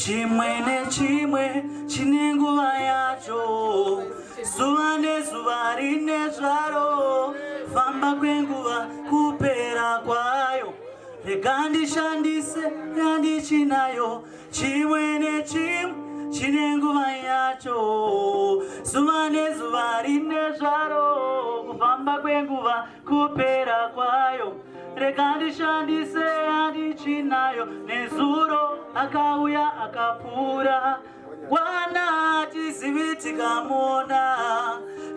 chimwe nechimwe chine nguva yacho, zuva nezuva rine zvaro, famba kwenguva kupera kwayo, rega ndishandise yandichinayo, chimwe nechimwe chine nguva yacho, zuva nezuva rine zvaro, kufamba kwenguva kupera kwayo, rega ndishandise yandichinayo, nezuro akauya akapfuura, wana tizivi tikamona,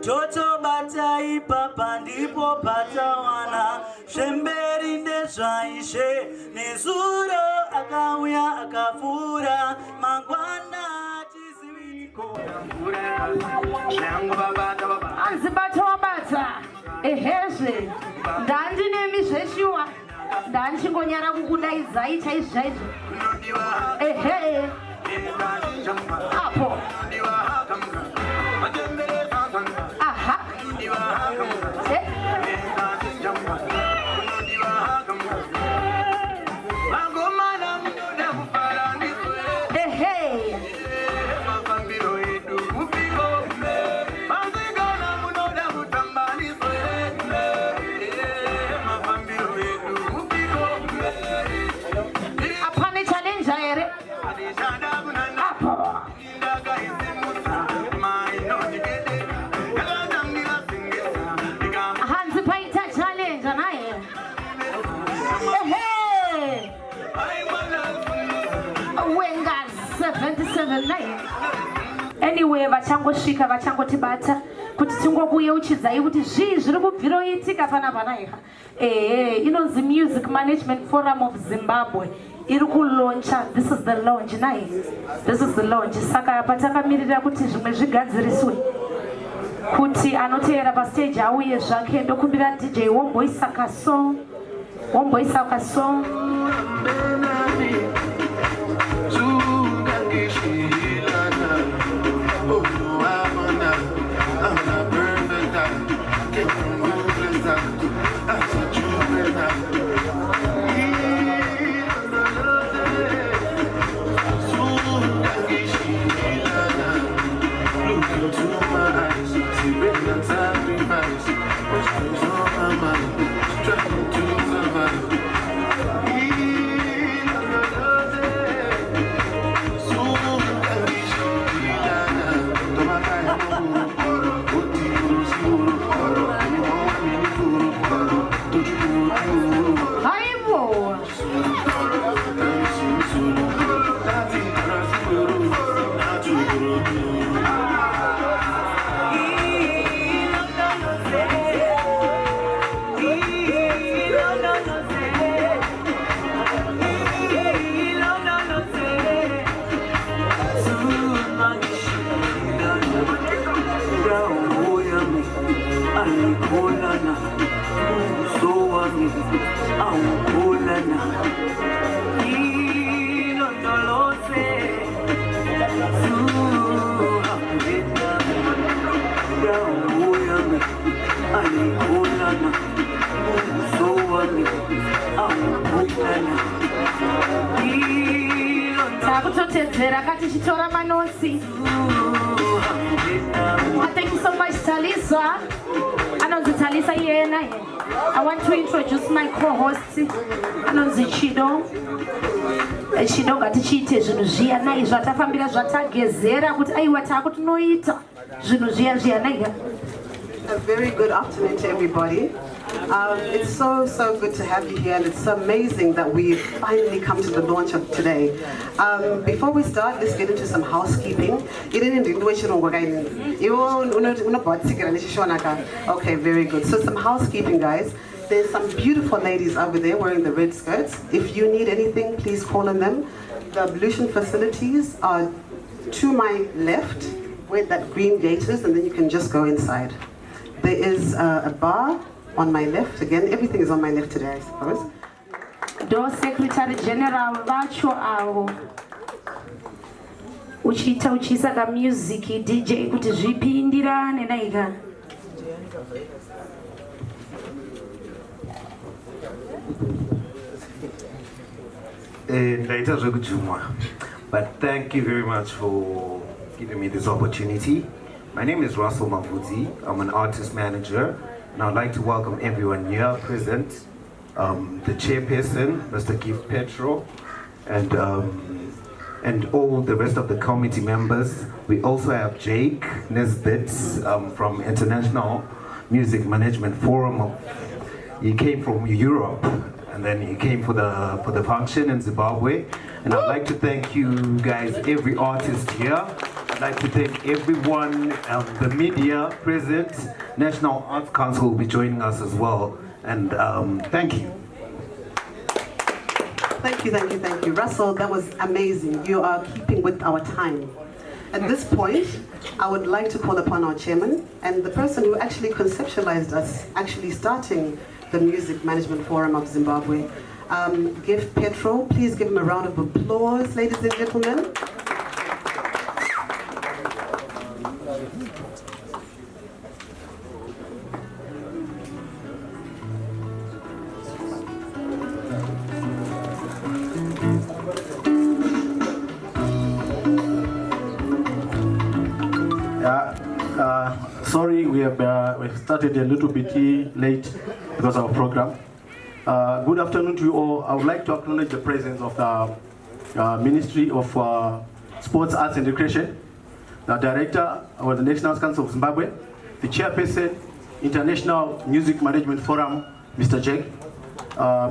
totobata ipapa ndipo patawana, zvemberi ndezvaishe, nezuro akauya akapfuura, mangwana tizivi tikamona. Anzibata wabata ehezve ndandinemi zveshuwa ndanchingonyara kukudaidzai chaizvaizvo ehe apo aha anyway vachangosvika vachangotibata kuti tingokuyeuchidzai kuti zvii zviri kubviroitika panapa naiha inonzi Music Management Forum of Zimbabwe iri kulauncha. This is the launch nai, this is the launch. Saka patakamirira kuti zvimwe zvigadziriswe kuti anoteera pastage auye zvake. Ndokumbira DJ womboisa kasong, womboisa kasong. Thank you so much, Talisa. Anonzi Talisa yena. I want to introduce my co-host. Anonzi Chido. Chido ngatichiite zvinhu zviya nai zvatafambira zvatagezera kuti aiwa takutonoita zvinhu zviya zviya nai. A very good afternoon to everybody. It's so good to have you here, and it's amazing that we finally come to the launch of today. Before we start, let's get into some housekeeping. Okay, very good. So some housekeeping, guys. There's some beautiful ladies over there wearing the red skirts. If you need anything, please call on them. The ablution facilities are to my left, where that green gate is, and then you can just go inside. There is a bar on my left. Again, everything is on my left today, I suppose. Do Secretary General vacho avo uchisa ka music DJ kuti zvipindirane naika. Ndaita zvekujumwa But thank you very much for giving me this opportunity. My name is Russell Mavuzi. I'm an artist manager, and I'd like to welcome everyone here present, the chairperson, Mr. Gift Petro, and all the rest of the committee members. We also have Jake Nesbitt from International Music Management Forum. He came from Europe, and then he came for the function in Zimbabwe. And I'd like to thank you guys, every artist here. I'd like to thank everyone, the media present. National Arts Council will be joining us as well. And thank you. Thank you, thank you, thank you. Russell, that was amazing. You are keeping with our time. At this point, I would like to call upon our chairman and the person who actually conceptualized us actually starting the Music Management Forum of Zimbabwe. Gift Petro, please give him a round of applause, ladies and gentlemen. Sorry, we started a little bit late because of our program. Good afternoon to you all. I would like to acknowledge the presence of the Ministry of Sports, Arts and Recreation, the Director of the National Arts Council of Zimbabwe, the Chairperson, International Music Management Forum, Mr. Jake,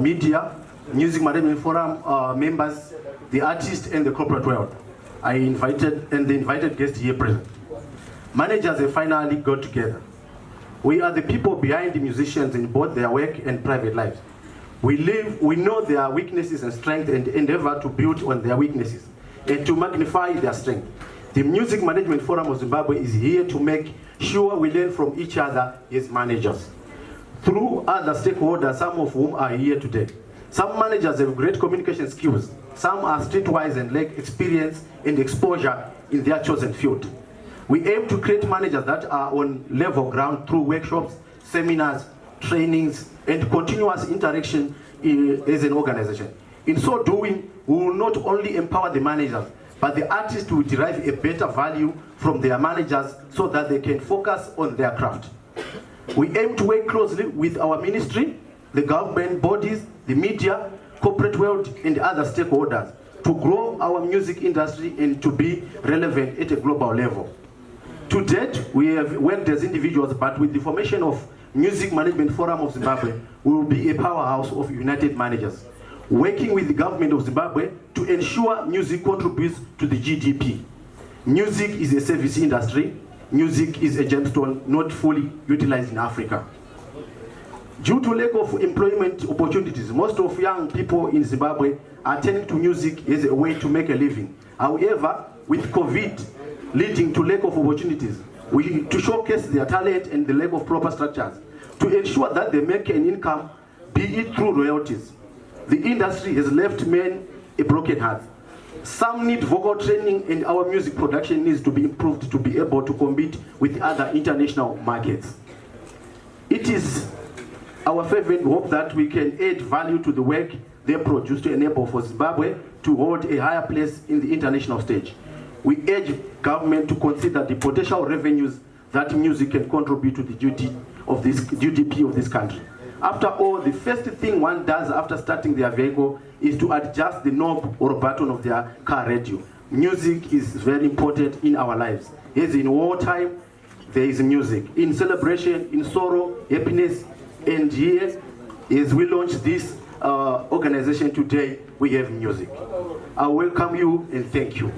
media, Music Management Forum members, the artists and the corporate world. I invited, and the invited guests here present. Managers have finally got together. We are the people behind the musicians in both their work and private lives. We know their weaknesses and strengths and endeavor to build on their weaknesses and to magnify their strength. The Music Management Forum of Zimbabwe is here to make sure we learn from each other as managers. Through other stakeholders, some of whom are here today. Some managers have great communication skills. Some are streetwise and lack experience and exposure in their chosen field. We aim to create managers that are on level ground through workshops, seminars, trainings, and continuous interaction as an organization. In so doing, we will not only empower the managers, but the artists will derive a better value from their managers so that they can focus on their craft. We aim to work closely with our ministry, the government bodies, the media, corporate world, and other stakeholders to grow our music industry and to be relevant at a global level. To date, we have worked as individuals, but with the formation of Music Management Forum of Zimbabwe, we will be a powerhouse of united managers, working with the government of Zimbabwe to ensure music contributes to the GDP. Music is a service industry. Music is a gemstone not fully utilized in Africa. Due to lack of employment opportunities, most of young people in Zimbabwe are turning to music as a way to make a living. However, with COVID leading to lack of opportunities, to showcase their talent and the lack of proper structures, to ensure that they make an income, be it through royalties. The industry has left men a broken heart. Some need vocal training, and our music production needs to be improved to be able to compete with other international markets. It is our fervent hope that we can add value to the work they produce to enable for Zimbabwe to hold a higher place in the international stage. We urge government to consider the potential revenues that music can contribute to the GDP of this country. After all, the first thing one does after starting their vehicle is to adjust the knob or button of their car radio. Music is very important in our lives. As in wartime, there is music. In celebration, in sorrow, happiness, and here, as we launch this organization today, we have music. I welcome you and thank you.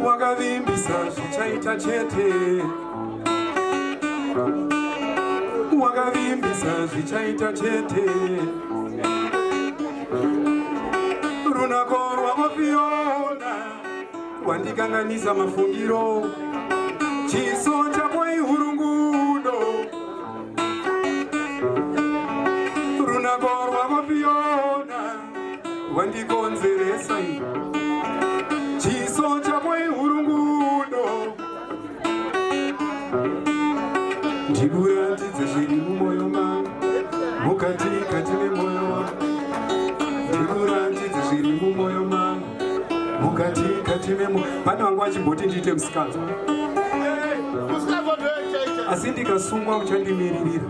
Wakavimbisa zvichaita chete, wakavimbisa zvichaita chete, runako rwamafiona rwandikanganisa mafungiro, chiso chako ihu wandikonzeresa chiso chako ihurungudo ndikurandidze zviri mumwoyo mangu mukati kati memwoyo wangu ndikurandidze zviri mumwoyo mangu mukati kati memwoyo pane wangu achimboti ndiite musikanzwa asi ndikasungwa muchandimiririra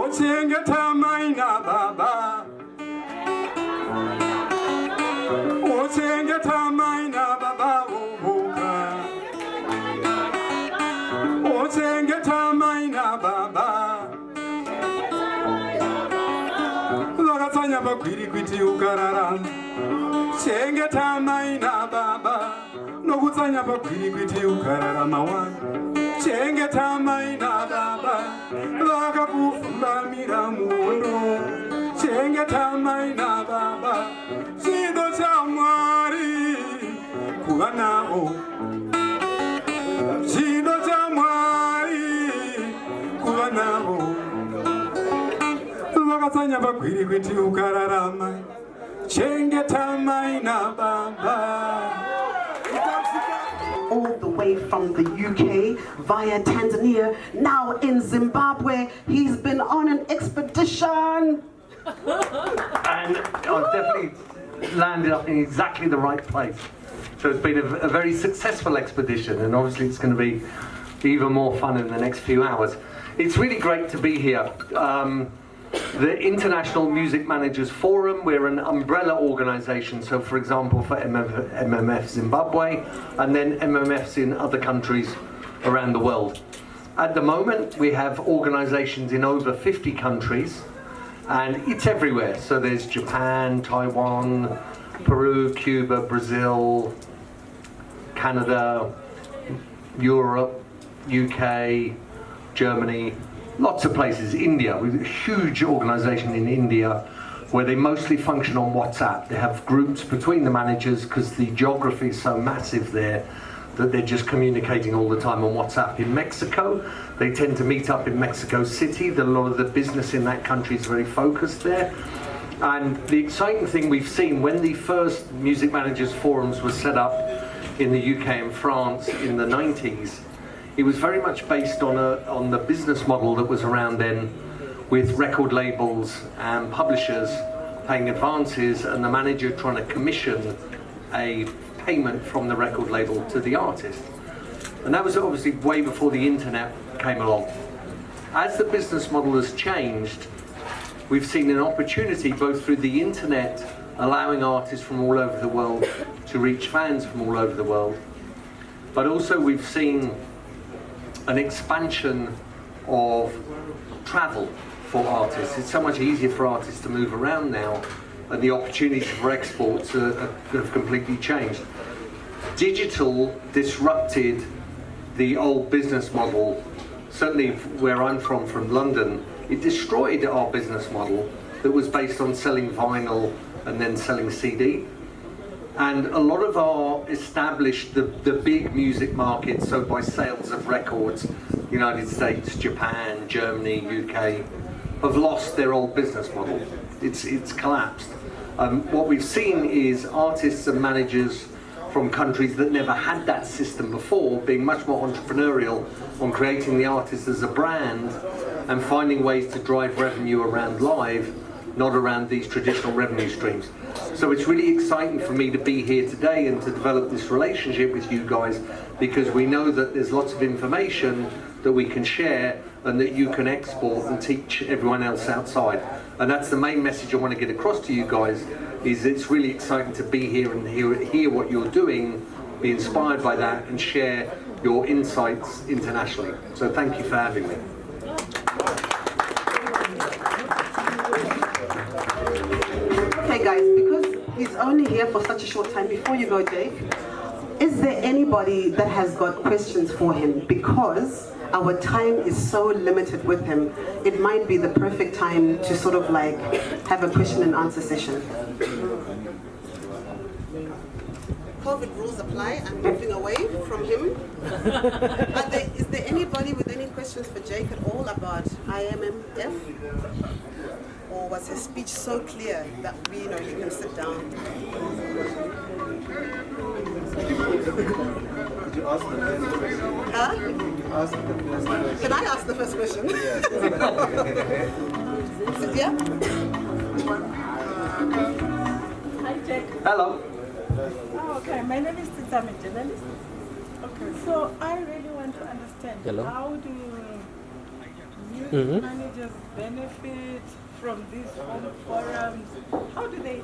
ochengeta mai nababa ochengeta mai nababa vovoka ochengeta mai nababa vakatsanya pagwirikwiti ukararama chengeta mai nababa nokutsanya pagwirikwiti ukararama wani chengeta mai nababa vakakufambamira muondo chengeta mai nababa chido chamwari kuva navo chido chamwari kuva navo vakatsanya pagwirikwiti ukararama chengeta mai nababa. All the way from the UK via Tanzania, now in Zimbabwe. He's been on an expedition. And I've definitely landed up in exactly the right place. So it's been a very successful expedition, and obviously it's going to be even more fun in the next few hours. It's really great to be here. The International Music Managers Forum, we're an umbrella organisation, so for example for MMF Zimbabwe and then MMFs in other countries around the world. At the moment we have organisations in over 50 countries, and it's everywhere. So there's Japan, Taiwan, Peru, Cuba, Brazil, Canada, Europe, UK, Germany, lots of places. India, with a huge organisation in India where they mostly function on WhatsApp. They have groups between the managers because the geography is so massive there that they're just communicating all the time on WhatsApp. In Mexico, they tend to meet up in Mexico City. A lot of the business in that country is very focused there. And the exciting thing we've seen, when the first Music Managers Forums were set up in the UK and France in the 90s, it was very much based on the business model that was around then, with record labels and publishers paying advances and the manager trying to commission a payment from the record label to the artist. And that was obviously way before the internet came along. As the business model has changed, we've seen an opportunity both through the internet, allowing artists from all over the world to reach fans from all over the world, but also we've seen an expansion of travel for artists. It's so much easier for artists to move around now, and the opportunities for exports have completely changed. Digital disrupted the old business model. Certainly where I'm from London, it destroyed our business model that was based on selling vinyl and then selling CD. And a lot of our established, the big music markets, so by sales of records, United States, Japan, Germany, UK, have lost their old business model. It's collapsed. What we've seen is artists and managers from countries that never had that system before being much more entrepreneurial on creating the artist as a brand and finding ways to drive revenue around live, not around these traditional revenue streams. So it's really exciting for me to be here today and to develop this relationship with you guys, because we know that there's lots of information that we can share and that you can export and teach everyone else outside. And that's the main message I want to get across to you guys, is it's really exciting to be here and hear what you're doing, be inspired by that and share your insights internationally. So thank you for having me. Okay guys, because he's only here for such a short time, before you go, Jake, is there anybody that has got questions for him? Because our time is so limited with him, it might be the perfect time to sort of like have a question and answer session. COVID rules apply. I'm moving away from him. Is there anybody with any questions for Jake at all about IMMF? Or was his speech so clear that we know he can sit down? Could you ask the first question? Huh? Ask the first question. Can I ask the first question? Yeah? Hi, Jack. Hello. Oh, okay. My name is Tita, I'm a journalist. Okay, so I really want to understand how do youth managers benefit from these forums? How does it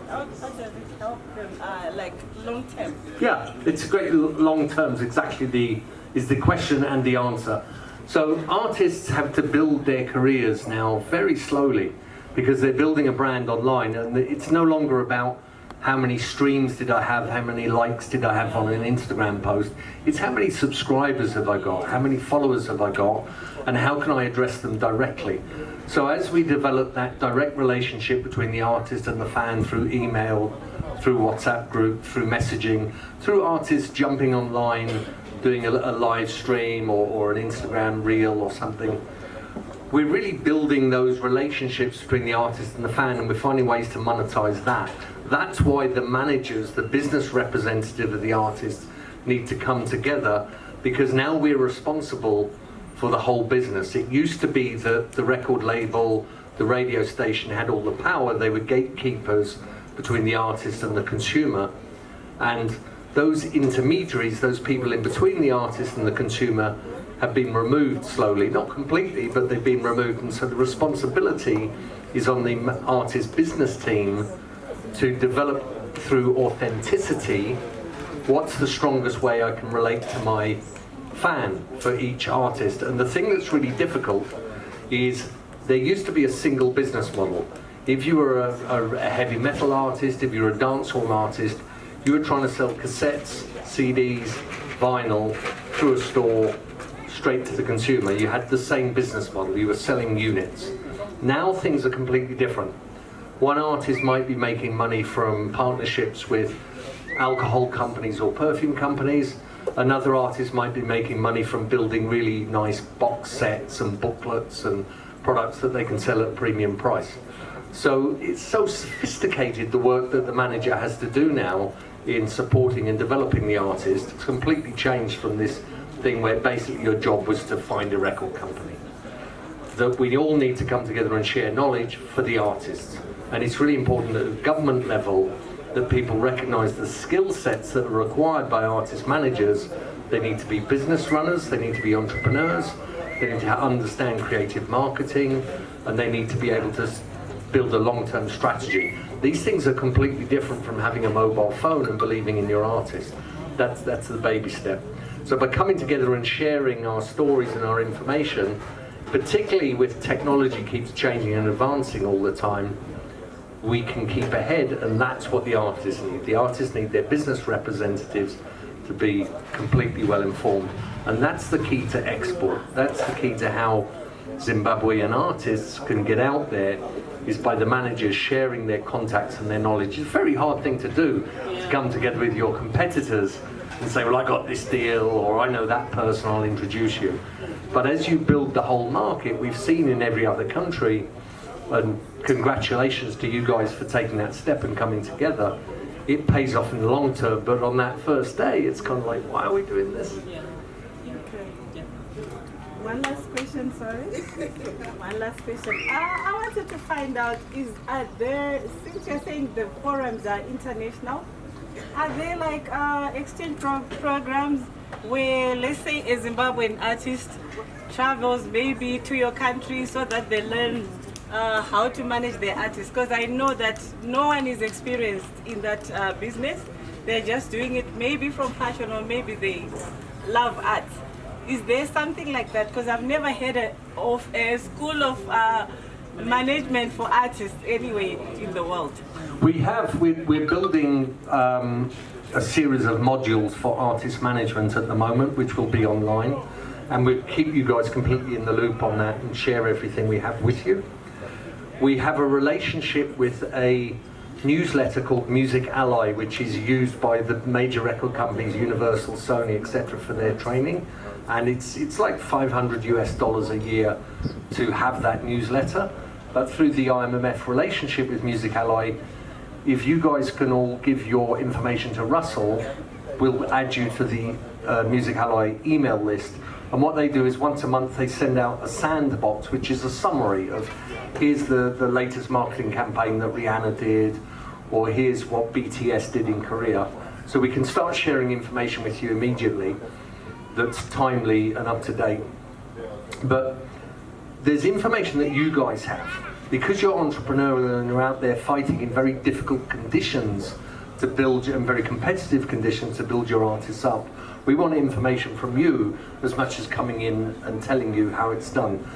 help them, like long term? Yeah, it's a great long term. Exactly is the question and the answer. So artists have to build their careers now very slowly because they're building a brand online, and it's no longer about how many streams did I have, how many likes did I have on an Instagram post. It's how many subscribers have I got, how many followers have I got, and how can I address them directly. So as we develop that direct relationship between the artist and the fan through email, through WhatsApp group, through messaging, through artists jumping online, doing a live stream or an Instagram reel or something, we're really building those relationships between the artist and the fan, and we're finding ways to monetize that. That's why the managers, the business representative of the artist, need to come together, because now we're responsible for the whole business. It used to be that the record label, the radio station had all the power. They were gatekeepers between the artist and the consumer. And those intermediaries, those people in between the artist and the consumer, have been removed slowly, not completely, but they've been removed. And so the responsibility is on the artist business team to develop through authenticity what's the strongest way I can relate to my fan for each artist. And the thing that's really difficult is there used to be a single business model. If you were a heavy metal artist, if you were a dancehall artist, you were trying to sell cassettes, CDs, vinyl through a store straight to the consumer. You had the same business model, you were selling units. Now things are completely different. One artist might be making money from partnerships with alcohol companies or perfume companies. Another artist might be making money from building really nice box sets and booklets and products that they can sell at a premium price. So it's so sophisticated, the work that the manager has to do now in supporting and developing the artist. It's completely changed from this thing where basically your job was to find a record company. That we all need to come together and share knowledge for the artists. And it's really important at the government level that people recognise the skill sets that are required by artist managers. They need to be business runners, they need to be entrepreneurs, they need to understand creative marketing, and they need to be able to build a long-term strategy. These things are completely different from having a mobile phone and believing in your artist. That's the baby step. So by coming together and sharing our stories and our information, particularly with technology keeps changing and advancing all the time, we can keep ahead, and that's what the artists need. The artists need their business representatives to be completely well informed, and that's the key to export. That's the key to how Zimbabwean artists can get out there, is by the managers sharing their contacts and their knowledge. It's a very hard thing to do, to come together with your competitors and say, well, I got this deal, or I know that person, I'll introduce you. But as you build the whole market, we've seen in every other country, and congratulations to you guys for taking that step and coming together, it pays off in the long term, but on that first day, it's kind of like, why are we doing this? Okay. One last question, sorry. One last question. I wanted to find out, are there, since you're saying the forums are international, are there like exchange programs where, let's say, a Zimbabwean artist travels maybe to your country so that they learn how to manage their artists? Because I know that no one is experienced in that business. They're just doing it maybe from passion, or maybe they love art. Is there something like that? Because I've never heard of a school of management for artists anyway in the world. We're building a series of modules for artist management at the moment, which will be online, and we'll keep you guys completely in the loop on that and share everything we have with you. We have a relationship with a newsletter called Music Ally, which is used by the major record companies, Universal, Sony, etc., for their training. And it's like $500 a year to have that newsletter. But through the IMMF relationship with Music Ally, if you guys can all give your information to Russell, we'll add you to the Music Ally email list. And what they do is once a month they send out a sandbox, which is a summary of here's the latest marketing campaign that Rihanna did, or here's what BTS did in Korea. So we can start sharing information with you immediately that's timely and up to date. But there's information that you guys have. Because you're entrepreneurial and you're out there fighting in very difficult conditions to build, and very competitive conditions to build your artists up, we want information from you as much as coming in and telling you how it's done.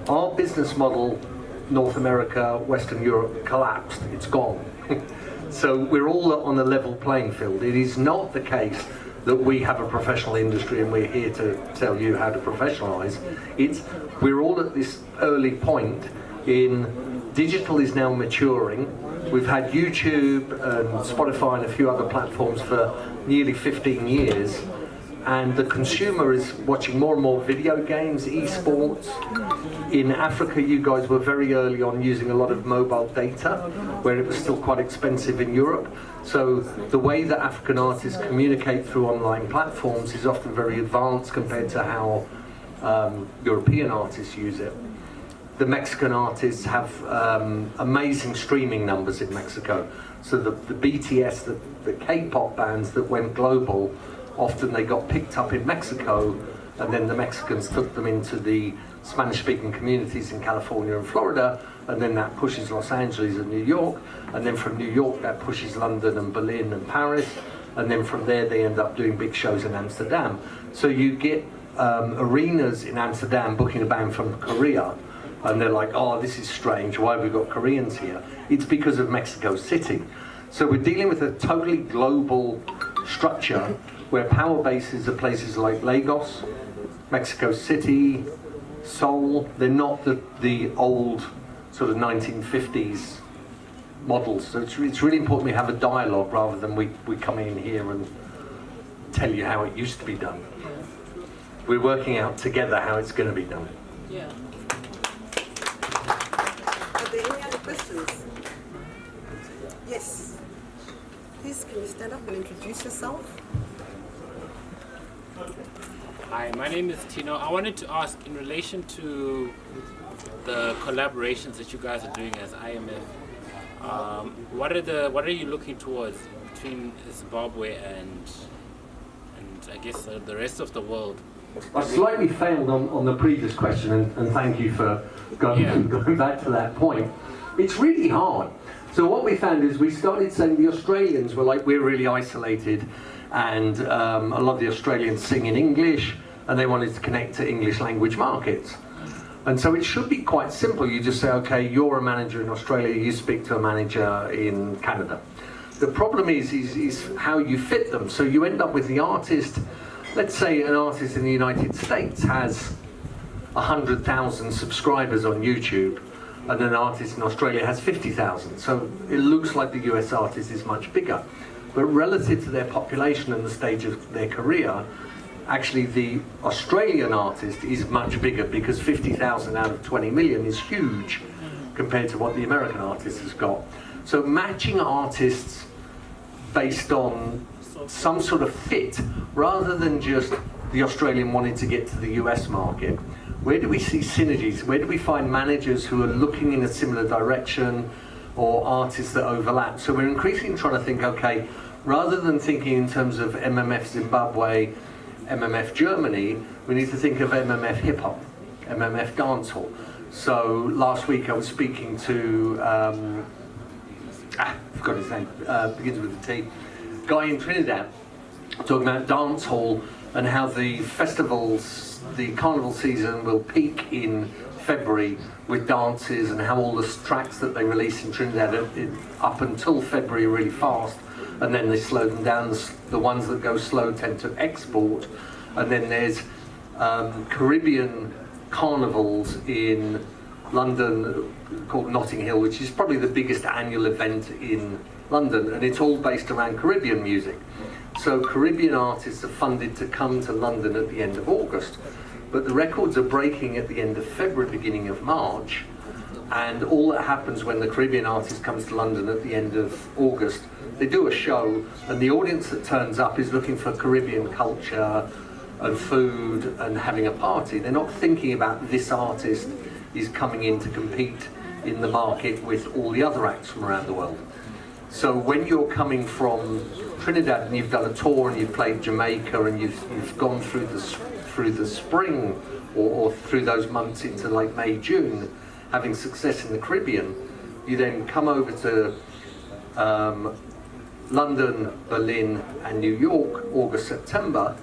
Our business model, North America, Western Europe, collapsed. It's gone. So we're all on a level playing field. It is not the case that we have a professional industry and we're here to tell you how to professionalize. We're all at this early point in digital is now maturing. We've had YouTube and Spotify and a few other platforms for nearly 15 years. And the consumer is watching more and more video games, esports. In Africa, you guys were very early on using a lot of mobile data, where it was still quite expensive in Europe. So the way that African artists communicate through online platforms is often very advanced compared to how European artists use it. The Mexican artists have amazing streaming numbers in Mexico. So the BTS, the K-pop bands that went global, often they got picked up in Mexico, and then the Mexicans took them into the Spanish-speaking communities in California and Florida, and then that pushes Los Angeles and New York, and then from New York that pushes London and Berlin and Paris, and then from there they end up doing big shows in Amsterdam. So you get arenas in Amsterdam booking a band from Korea, and they're like, oh, this is strange, why have we got Koreans here? It's because of Mexico City. So we're dealing with a totally global structure where power bases are places like Lagos, Mexico City, Seoul. They're not the old sort of 1950s models. So it's really important we have a dialogue rather than we come in here and tell you how it used to be done. We're working out together how it's going to be done. Yeah. Are there any other questions? Yes. Please, can you stand up and introduce yourself? Hi, my name is Tino. I wanted to ask, in relation to the collaborations that you guys are doing as IMF, what are you looking towards between Zimbabwe and I guess the rest of the world? I slightly failed on the previous question, and thank you for going back to that point. It's really hard. So what we found is we started saying the Australians were like, we're really isolated, and a lot of the Australians sing in English, and they wanted to connect to English language markets. And so it should be quite simple. You just say, okay, you're a manager in Australia, you speak to a manager in Canada. The problem is how you fit them. So you end up with the artist, let's say an artist in the United States has 100,000 subscribers on YouTube, and an artist in Australia has 50,000. So it looks like the US artist is much bigger. But relative to their population and the stage of their career, actually the Australian artist is much bigger, because 50,000 out of 20 million is huge compared to what the American artist has got. So matching artists based on some sort of fit, rather than just the Australian wanting to get to the US market. Where do we see synergies? Where do we find managers who are looking in a similar direction, or artists that overlap? So we're increasingly trying to think, okay, rather than thinking in terms of MMF Zimbabwe, MMF Germany, we need to think of MMF hip hop, MMF dancehall. So last week I was speaking to, I forgot his name, begins with a T, guy in Trinidad, talking about dancehall and how the festivals, the carnival season will peak in February with dances, and how all the tracks that they release in Trinidad up until February are really fast, and then they slow them down. The ones that go slow tend to export, and then there's Caribbean carnivals in London called Notting Hill, which is probably the biggest annual event in London, and it's all based around Caribbean music. So Caribbean artists are funded to come to London at the end of August, but the records are breaking at the end of February, beginning of March, and all that happens when the Caribbean artist comes to London at the end of August, they do a show, and the audience that turns up is looking for Caribbean culture and food and having a party. They're not thinking about this artist is coming in to compete in the market with all the other acts from around the world. So when you're coming from Trinidad and you've done a tour and you've played Jamaica and you've gone through the spring or through those months into like May, June, having success in the Caribbean, you then come over to London, Berlin and New York, August, September,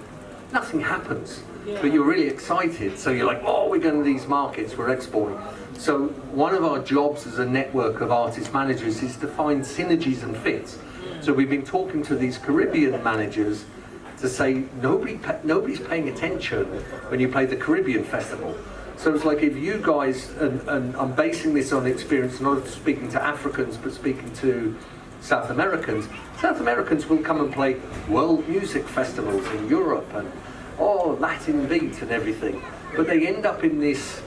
nothing happens. But you're really excited, so you're like, oh, we're going to these markets, we're exporting. So one of our jobs as a network of artist managers is to find synergies and fits. So we've been talking to these Caribbean managers to say, nobody's paying attention when you play the Caribbean festival. So it's like if you guys, and I'm basing this on experience, not speaking to Africans, but speaking to South Americans. South Americans will come and play world music festivals in Europe and Latin beat and everything. But they end up in this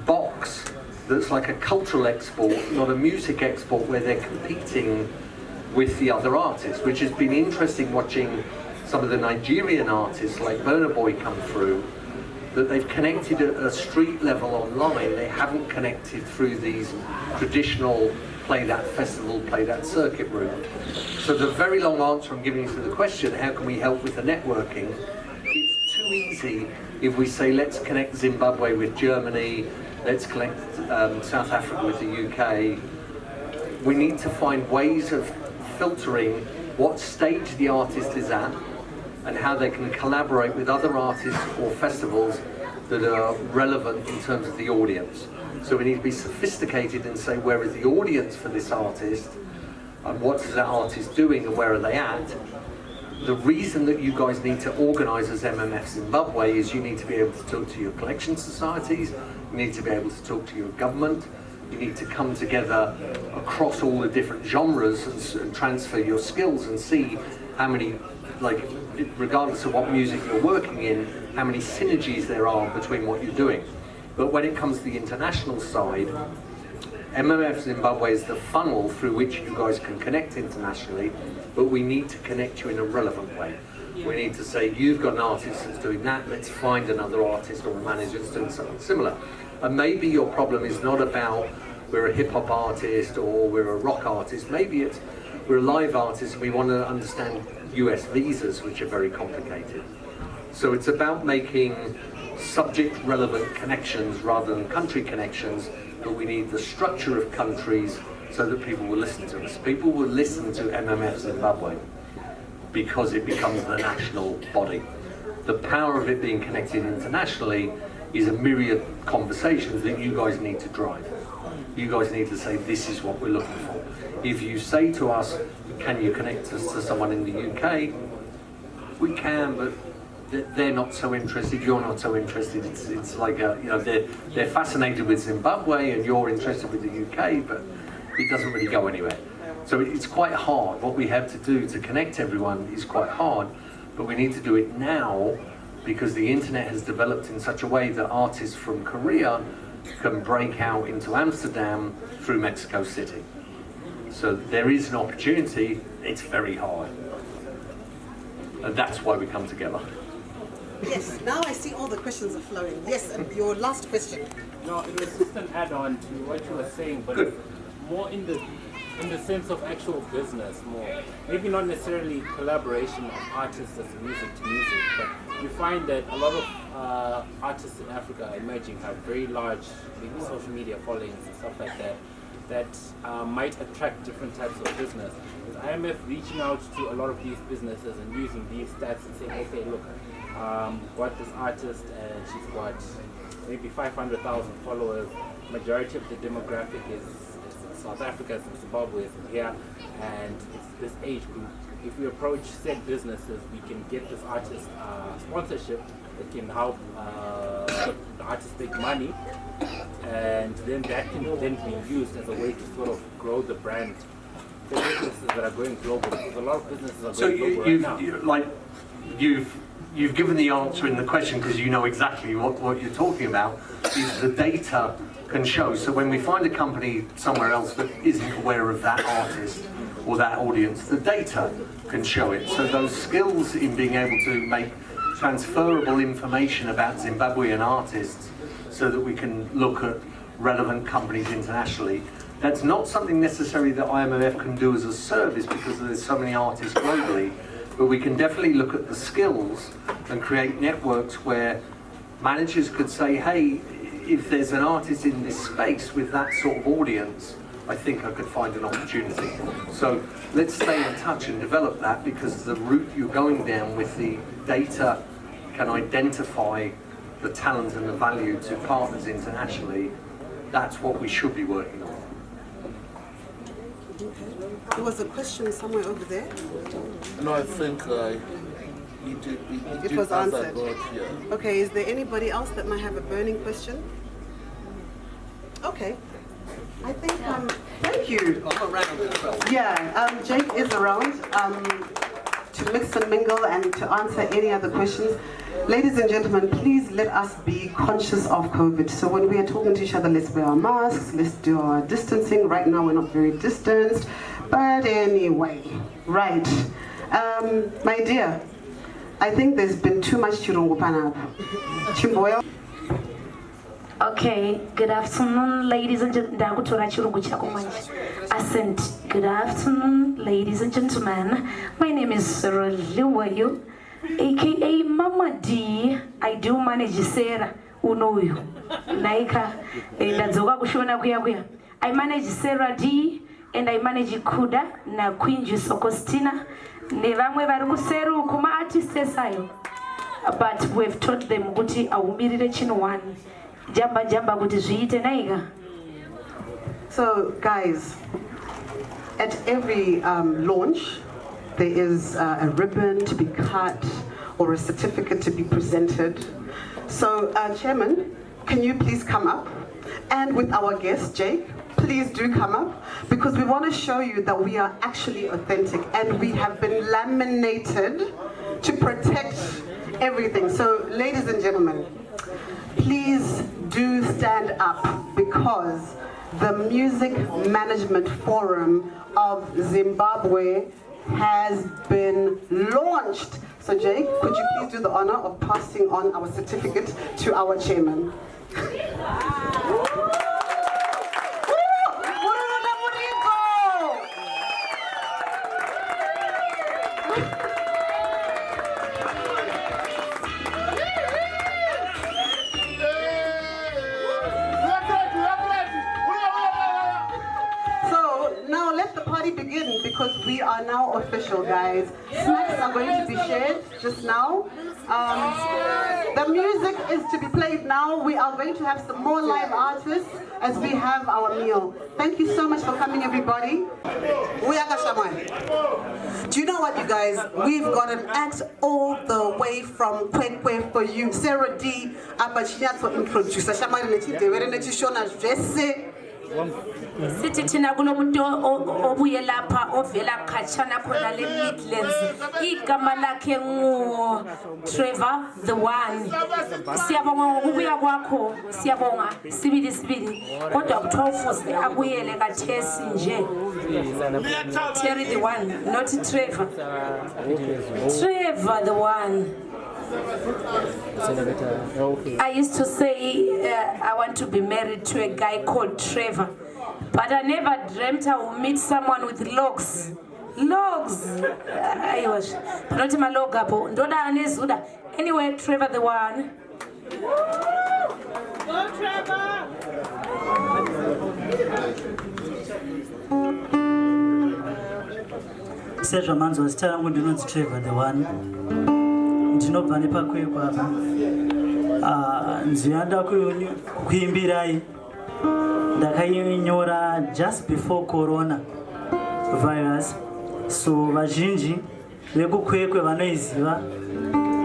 box that's like a cultural export, not a music export, where they're competing with the other artists, which has been interesting watching some of the Nigerian artists like Burna Boy come through, that they've connected at a street level online. They haven't connected through these traditional play that festival, play that circuit route. So the very long answer I'm giving to the question, how can we help with the networking? It's too easy if we say, let's connect Zimbabwe with Germany, let's connect South Africa with the UK. We need to find ways of filtering what stage the artist is at and how they can collaborate with other artists or festivals that are relevant in terms of the audience. So we need to be sophisticated and say, where is the audience for this artist and what is that artist doing and where are they at? The reason that you guys need to organise as MMF Zimbabwe is you need to be able to talk to your collection societies, you need to be able to talk to your government, you need to come together across all the different genres and transfer your skills and see how many, like, regardless of what music you're working in, how many synergies there are between what you're doing. But when it comes to the international side, MMF Zimbabwe is the funnel through which you guys can connect internationally, but we need to connect you in a relevant way. We need to say, you've got an artist that's doing that, let's find another artist or a manager that's doing something similar. And maybe your problem is not about we're a hip-hop artist or we're a rock artist, maybe it's we're a live artist and we want to understand US visas, which are very complicated. So it's about making subject relevant connections rather than country connections, but we need the structure of countries so that people will listen to us. People will listen to MMF Zimbabwe because it becomes the national body. The power of it being connected internationally is a myriad conversations that you guys need to drive. You guys need to say, this is what we're looking for. If you say to us, can you connect us to someone in the UK? We can, but they're not so interested, you're not so interested. It's like, they're fascinated with Zimbabwe and you're interested with the UK, but it doesn't really go anywhere. So it's quite hard. What we have to do to connect everyone is quite hard, but we need to do it now because the internet has developed in such a way that artists from Korea can break out into Amsterdam through Mexico City. So there is an opportunity, it's very hard. And that's why we come together. Yes, now I see all the questions are flowing. Yes, and your last question. No, it was just an add-on to what you were saying, but Good. more in the sense of actual business, more. Maybe not necessarily collaboration of artists as music to music, but you find that a lot of artists in Africa emerging have very large maybe social media followings and stuff like that might attract different types of business. Is IMF reaching out to a lot of these businesses and using these stats and saying, okay, look, got this artist and she's got maybe 500,000 followers. Majority of the demographic is South Africa, some Zimbabwe is here, and it's this age group. If we approach said businesses, we can get this artist sponsorship that can help the artist make money, and then that can then be used as a way to sort of grow the brand for businesses that are going global? Because a lot of businesses are So going global right now. you've given the answer in the question because you know exactly what you're talking about. Is the data can show. So when we find a company somewhere else that isn't aware of that artist or that audience, the data can show it. So those skills in being able to make transferable information about Zimbabwean artists so that we can look at relevant companies internationally, that's not something necessarily that IMMF can do as a service because there's so many artists globally, but we can definitely look at the skills and create networks where managers could say, hey, if there's an artist in this space with that sort of audience, I think I could find an opportunity. So let's stay in touch and develop that, because the route you're going down with the data can identify the talent and the value to partners internationally. That's what we should be working on. There was a question somewhere over there. No, I think It was answered. Yeah. Okay, is there anybody else that might have a burning question? Okay. I think, thank you. Yeah, Jake is around to mix and mingle and to answer any other questions. Ladies and gentlemen, please let us be conscious of COVID. So when we are talking to each other, let's wear our masks, let's do our distancing. Right now we're not very distanced, but anyway, right. My dear, I think there's been too much chirungu panap. Chimboya. Okay, good afternoon, ladies and gentlemen. Good afternoon, ladies and gentlemen. My name is Sarah Liwayo, aka Mama D. I do manage Sarah Unoyu. Naika, I manage Sarah D, and I manage Kuda na Queen Jusokostina. Nevamwe varukuseru kuma artists ayo. But we've taught them kuti awumirire chino one. Jamba kuti zviite naiga. So guys, at every launch, there is a ribbon to be cut or a certificate to be presented. So Chairman, can you please come up? And with our guest, Jake, please do come up, because we want to show you that we are actually authentic and we have been laminated to protect everything. So ladies and gentlemen, please do stand up, because the Music Management Forum of Zimbabwe has been launched. So Jake, could you please do the honor of passing on our certificate to our chairman? Begin, because we are now official, guys. Snacks are going to be shared just now. The music is to be played now. We are going to have some more live artists as we have our meal. Thank you so much for coming, everybody. Do you know what, you guys? We've got an act all the way from Kwekwe for you. Sarah D. Apachiato introducer. Sithi thina kulomuntu obuye lapha ovela khatshana khona le Midlands, igama lakhe ngu Trevor the One. Siyabonga ngokubuya kwakho, siyabonga sibili kodwa kuthiwa ufuze abuyele kathesi nje. Terry the One, not Trevor. Trevor the One. I used to say I want to be married to a guy called Trevor, but I never dreamt I would meet someone with logs. Logs! I was. But not my log up. Anyway, Trevor the One. Go, Trevor! Sergio Manzo was telling me not Trevor the One. Ndinobva nepakwekwa apa nziyanda kuimbirai ndakainyora just before corona virus, so vazhinji vekukwekwe vanoiziva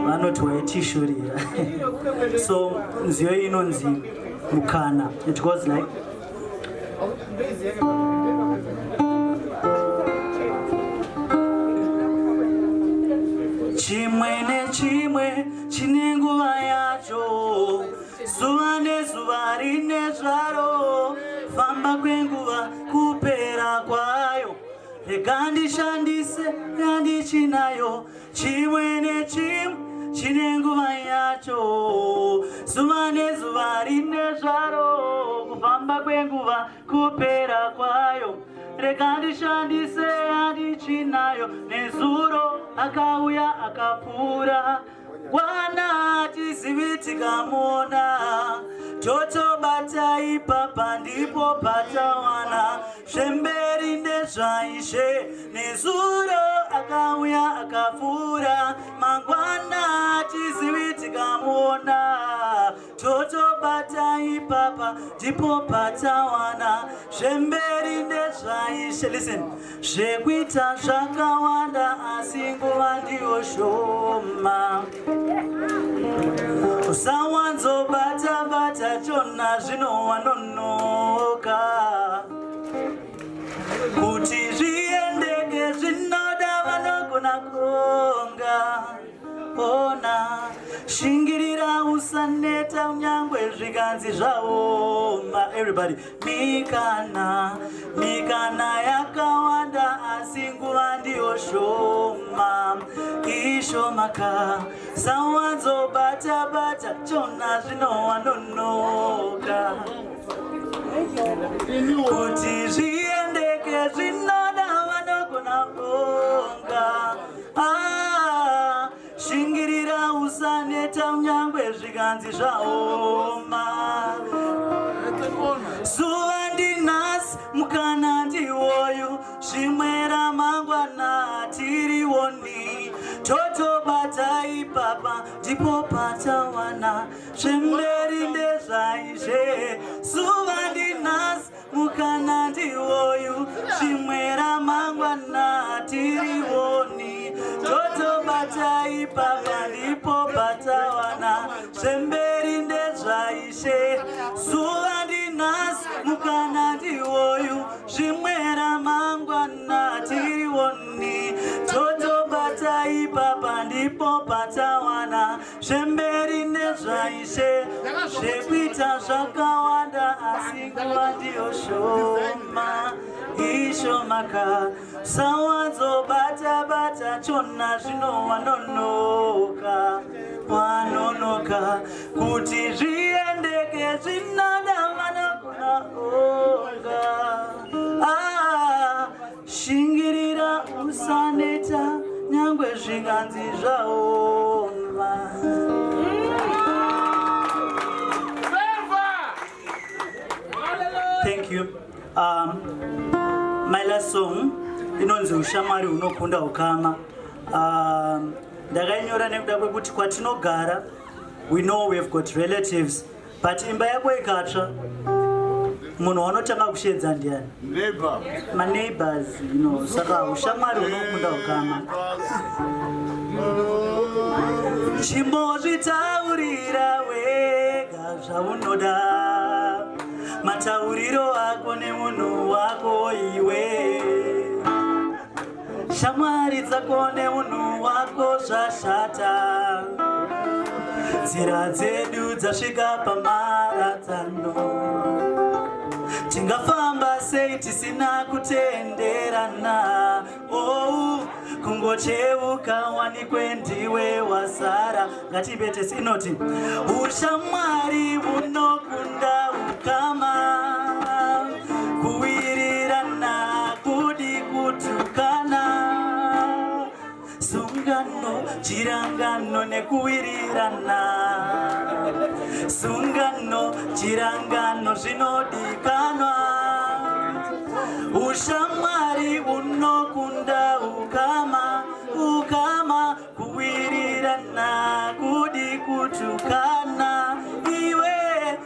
vanoti waitishurira. So nziyo inonzi mukana. It goes like chimwe nechimwe chine nguva yacho, zuva nezuva rine zvaro, famba kwenguva kupera kwayo, rega ndishandise yandichinayo, chimwe nechimwe chine nguva yacho, zuva nezuva rine zvaro, kufamba kwenguva kupera kwayo, rega ndishandise yandichinayo, nezuro akauya akapfuura, wana tizivi tikamona, totobata ipapa ndipo patawana, zvemberi ndezvaishe, nezuro akauya akapfuura, mangwana tizivi tikamona, totobata ipapa ndipo patawana, zvemberi ndezvaishe. Listen, zvekuita zvakawanda asi nguva ndiyo shoma, usawanzobata-bata chona zvinowanonoka, kuti zviendeke zvinoda vanogona konga. Ona shingirira usaneta unyangwe zviganzi zvaoma. Everybody, mikana yakawanda asi nguva ndiyo shoma, ishomaka, sawanzobata-bata chona zvinowanonoka, kuti zviendeke zvinoda vanogona konga. Shingirira usaneta unyangwe zviganzi zvaoma, zuva ndinhasi mukana ndiwoyu, zvimwe ramangwana tiriwoni, totobata ipapa ndipo patawana, zvemberi ndezvaishe, zuva ndinhasi mukana ndiwoyu, zvimwe ramangwana tiriwoni, totobata ipapa ndipo patawana, zvemberi ndezvaishe, zuva ndinhasi mukana ndiwoyu, zvimwe ramangwana tiriwoni, totobata ipapa ndipo patawana, zvemberi ndezvaishe, zvekuita zvakawanda asi nguva ndiyo shoma, ishomaka, sawanzobata-bata chona zvinowanonoka, wanonoka, kuti zviendeke zvinoda vanogona konga. Shingirira usaneta nyangwe zviganzi zvaoma. Thank you. My last song inonzi ushamwari unokunda ukama. Ndakainyora nekuda kwekuti kwatinogara, we know we have got relatives, but imba yako ikatsva munhu wanotanga kushedza ndiani? My neighbors, you know. Saka ushamwari unokunda ukama. Chimbozvitaurira wega zvaunoda, matauriro ako nemunhu wako iwe, shamwari dzako nemunhu wako zvashata, nzira dzedu dzasvika pamharadzano, tingafamba sei tisina kutenderana, kungocheuka wanikwe ndiwe wasara. Ngatibete inoti ushamwari unokunda ukama, kuwirirana kudi kutukana, sungano chirangano nekuwirirana, sungano chirangano zvinodikanwa, ushamwari unokunda ukama, ukama kuwirirana kudi kutukana, iwe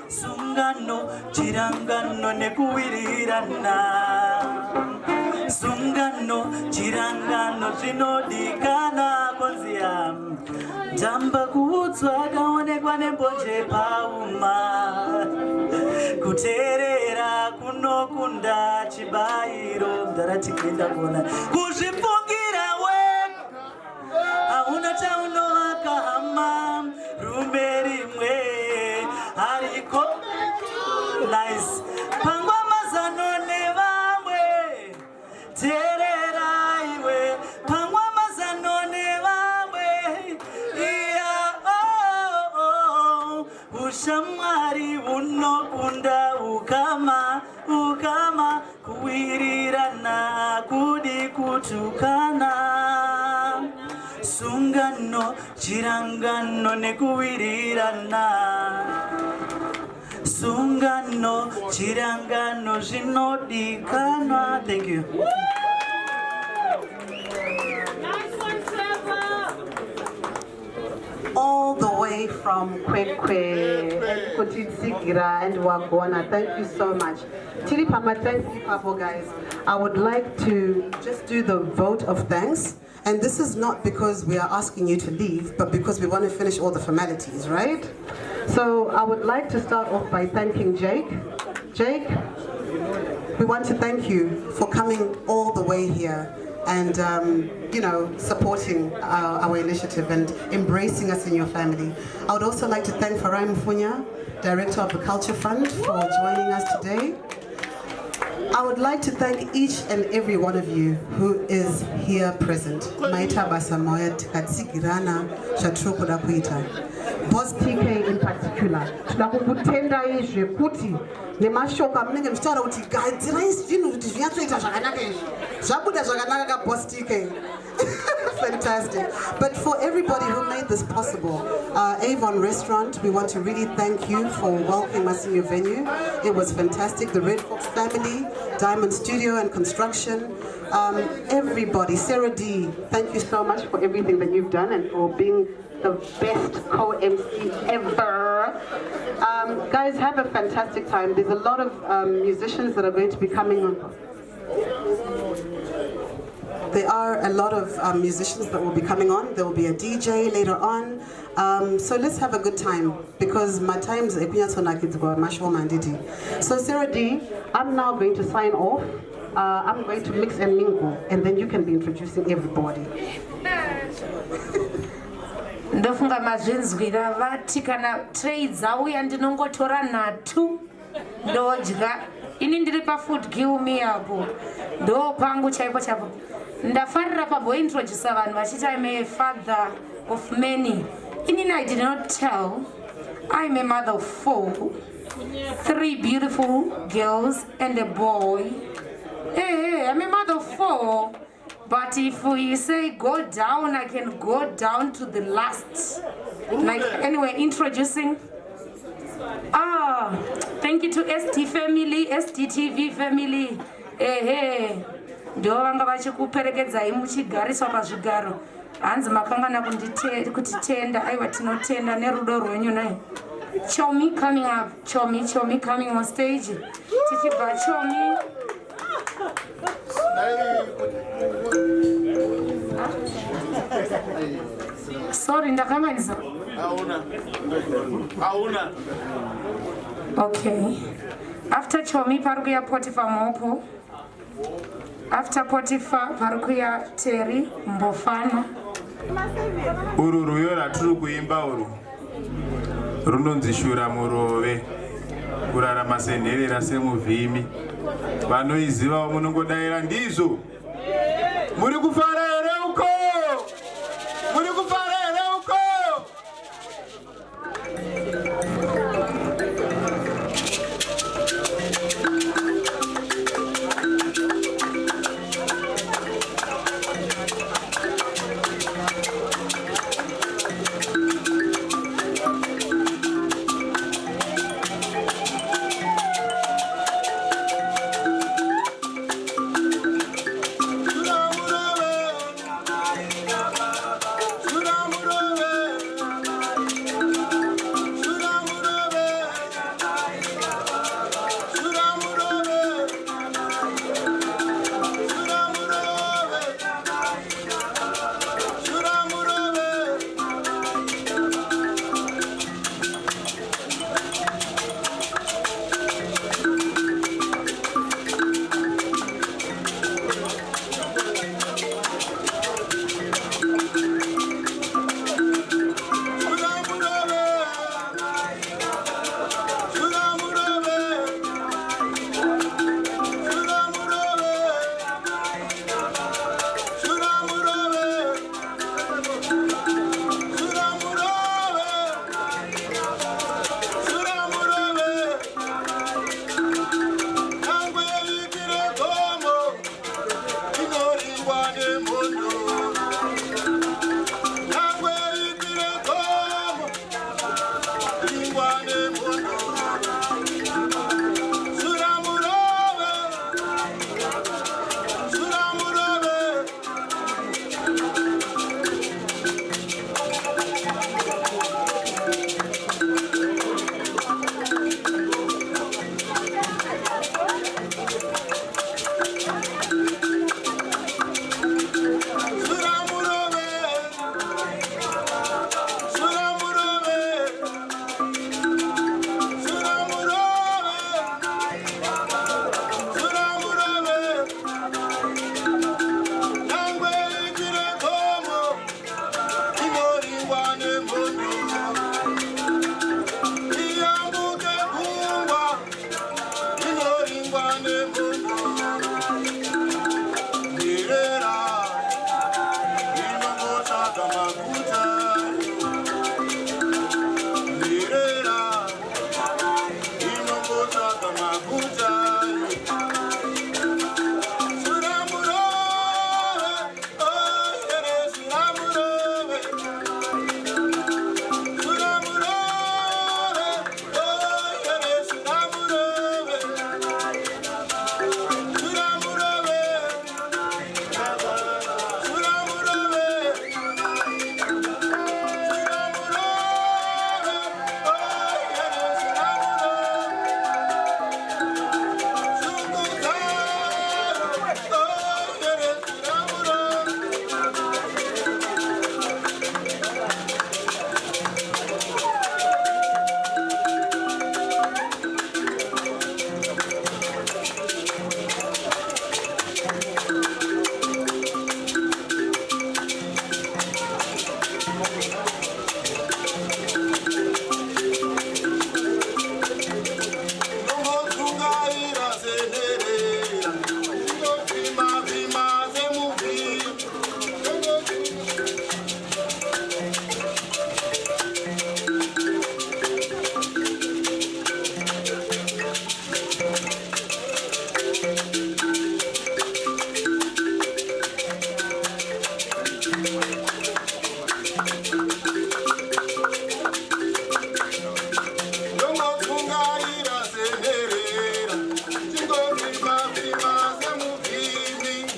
sungano chirangano nekuwirirana, sungano chirangano zvinodikana. Konzia tamba kuudzwa kaonekwa nembonje pauma, kuteerera kunokunda chibayiro. Ndarati kuenda kuona kuzvifungira wega hauna shamwari unokunda ukama kuwirirana kudi kutukana sungano chirangano nekuwirirana sungano chirangano zvinodikanwa. Thank you. All the way from Kwekwe, Kutitsigira and Wagona. Thank you so much. Tilipama, thank you, Papa, guys. I would like to just do the vote of thanks. And this is not because we are asking you to leave, but because we want to finish all the formalities, right? So I would like to start off by thanking Jake. Jake, we want to thank you for coming all the way here and supporting our initiative and embracing us in your family. I would also like to thank Farai Mfunya, Director of the Culture Fund, for joining us today. I would like to thank each and every one of you who is here present. Maita Basamoya Tikatsigirana Shatrukuda Kuita. Boss TK in particular. Tunakukutenda izve kuti nemashoka munenge muchitaura kuti gadzira zvinhu kuti zvinyatsoita zvakanaka izvi. Zvabuda zvakanaka ka Boss TK. Fantastic. But for everybody who made this possible, Avon Restaurant, we want to really thank you for welcoming us in your venue. It was fantastic. The Red Fox family, Diamond Studio and Construction, everybody, Sarah D, thank you so much for everything that you've done and for being the best co-MC ever. Guys, have a fantastic time. There's a lot of musicians that are going to be coming on. There are a lot of musicians that will be coming on. There will be a DJ later on. So let's have a good time because my time's so Sarah D, I'm now going to sign off. I'm going to mix and mingle and then you can be introducing everybody. Ndofunga mazvinzwira vati kana trades auya ndinongotora nhatu ndodya ini ndiri pafood giumi apo ndo pangu chaipo chapo ndafarira pambointroduce vanhu vachiti I'm a father of many. Inini I did not tell I'm a mother of 4, 3 beautiful girls and a boy. Hey, I'm a mother of 4. But if you say go down, I can go down to the last. Like, anyway, introducing. Thank you to ST family, STTV family. Hey. Ndo vanga vachikuperekedzai muchigariswa pazvigaro. Hanzi makangana kutitenda, aiwa tinotenda nerudo rwenyu nai. Chomi coming up, Chomi coming on stage. Tichibva Chomi. Sorry, ndakamaliza. Hauna. Okay. After Chomi parukuya Potiphar Mopo. After Potiphar parukuya Terry Mbofana. Uru ruyo raturi kuimba uru runonzi Shura Murove, kurarama senherera semuvhimi. Vanoiziva munongodaira ndizvo. Muri kufara here uko? Muri kufara here uko?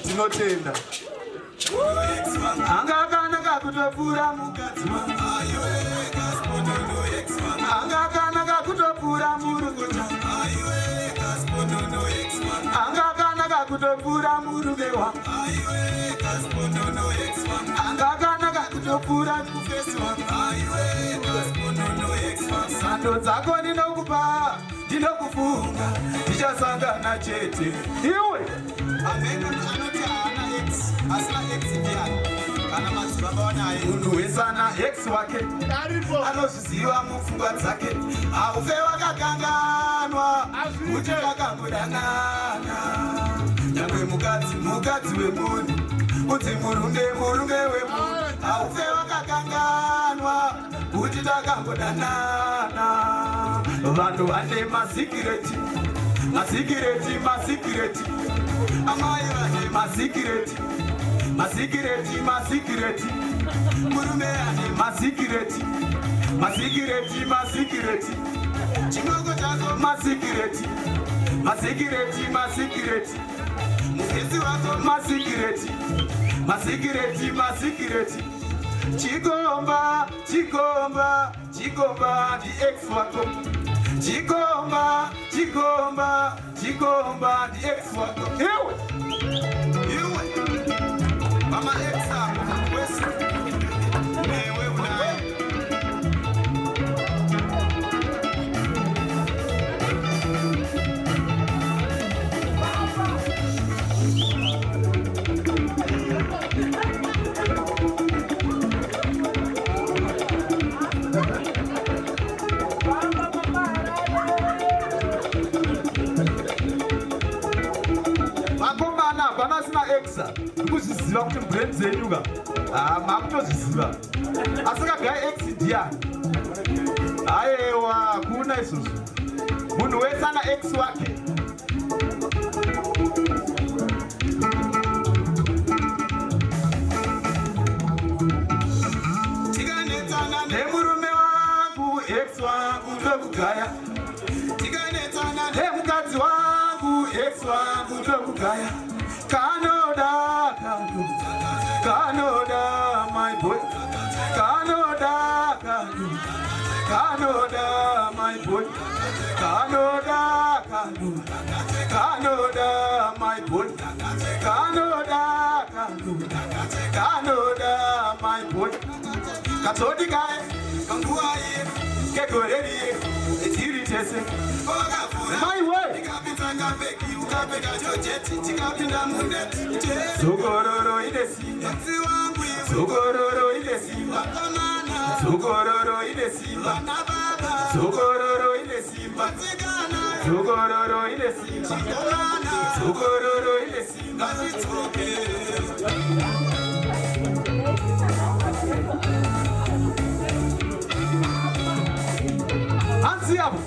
Tinotenda. Angakanaka kutopfura mukadzi wangu. Angakanaka kutopfura murukuta. Angakanaka kutopfura murume wangu. Angakanaka kutopfura mufesi wangu. Sando dzako ndinokupa, ndinokufunga, ndichasangana chete. Iwe munhu wesana ex wake anozviziva mupfungwa dzake, haufe wakakanganwa kuti vakambodanana. Nyangwe mukadzi wemunhu kuti murunge wemunhu, haufe wakakanganwa kuti takambodanana. Vanhu vane masikireti, amai vane masikireti, murume ane masikireti, chimoko chako masikireti, mufesi wako masikireti, chikomba ndi ex wako, chikomba ndi ex wako. Iwe mama ex wesi newe unaye. Vanasina exa kuzviziva kuti brand dzenyuka makutozviziva, asi kabva ex ndiani? Aiwa, kuna izvozvo. Munhu wese ana ex wake. Tikanetsana nemurume wangu ex wangu ndokugaya, tikanetsana nemukadzi wangu ex wangu ndokugaya. Canada, my boy. Canada, my boy. Canada, my boy. Canada, my boy. Katodi guy, Kanguaye, Kekoreri, it's irritating. My way. Sugororo idesimba, sugororo idesimba, sugororo idesimba, sugororo idesimba, sugororo idesimba, sugororo idesimba. Ansiabu.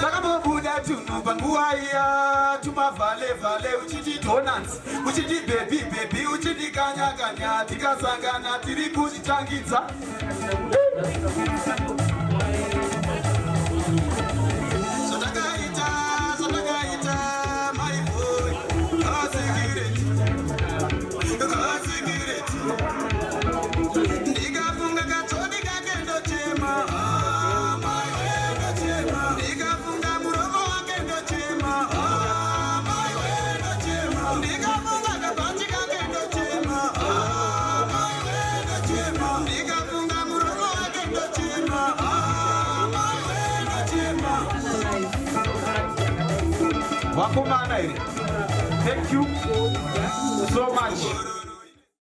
Takabobuda tunupa nguaya, tumavale uchiti donuts, uchiti baby, uchiti kanya, tikasangana tiri kuzvitangidza. Zvatakaita, my boy, kasikireti. Ndikafunga katodi kakendo chema. Thank you so much.